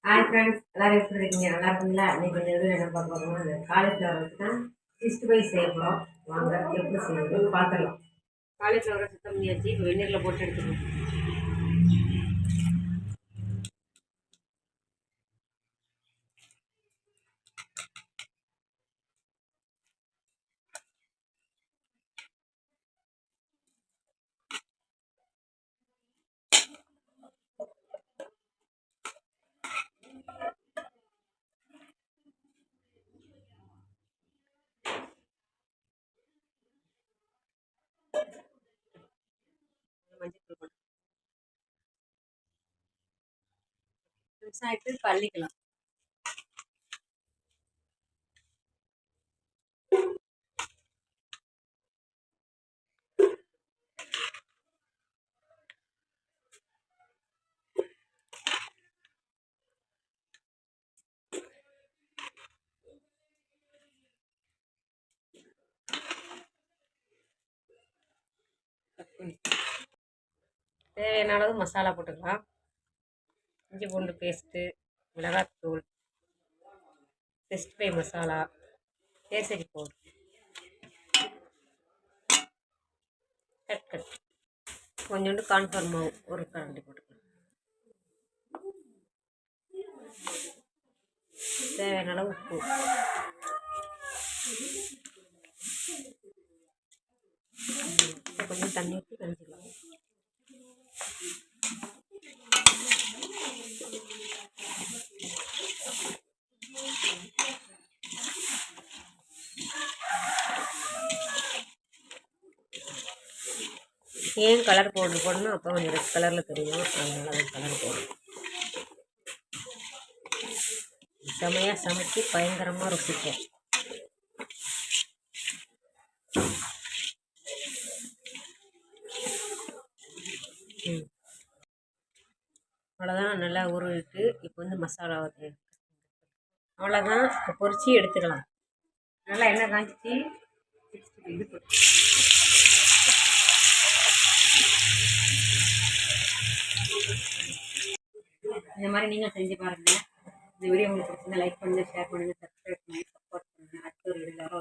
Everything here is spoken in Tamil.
ஹாய் ஃப்ரெண்ட்ஸ், எல்லாரும் எப்படி இருக்கீங்க? நல்லா இருக்கீங்களா? இன்னைக்கு கொஞ்சம் எதுவும் என்ன பார்க்க போகிறோம்னா அந்த காலிஃப்ளவர் வச்சு தான் 65 செய்ய போகிறோம். வாங்க எப்படி செய்யணும்னு பார்த்துடலாம். காலிஃப்ளவரை சுத்தம் பண்ணியாச்சு. இப்போ வெந்நீரில் போட்டு எடுத்துக்கணும். மஞ்சள் தூள் மிக்ஸ் ஆகிட்டு பள்ளிக்கலாம். தேவையான அளவு மசாலா போட்டுக்கலாம். இஞ்சி பூண்டு பேஸ்ட்டு, மிளகாத்தூள், 65 மசாலா, கேசரி பவுடர், கட் கொஞ்சோண்டு கார்ன்ஃப்ளவர் மாவு ஒரு கரண்டி போட்டுக்கலாம். தேவையான அளவு உப்பு, கொஞ்சம் தண்ணி ஊற்றி கரைச்சிக்கலாம். ஏன் கலர் பவுடர் போடணும்? அப்போ கொஞ்சம் ரெட் கலரில் தெரியும், அதனால அது கலர் போடணும். செமையாக சமைச்சு பயங்கரமாக ருசிக்கும். அவ்வளோதான், நல்லா உருவிட்டு இப்போ வந்து மசாலாவை அவ்வளோதான். இப்போ பொரிச்சு எடுத்துக்கலாம். நல்லா எண்ணெய் காய்ச்சி இது இந்த மாதிரி நீங்கள் செஞ்சு பாருங்கள். இந்த வீடியோ உங்களுக்கு பிடிச்சிருந்தா லைக் பண்ணுங்கள், ஷேர் பண்ணுங்கள், சப்ஸ்கிரைப் பண்ணி சப்போர்ட் பண்ணுங்கள். அடுத்த ஒரு வீடியோவில்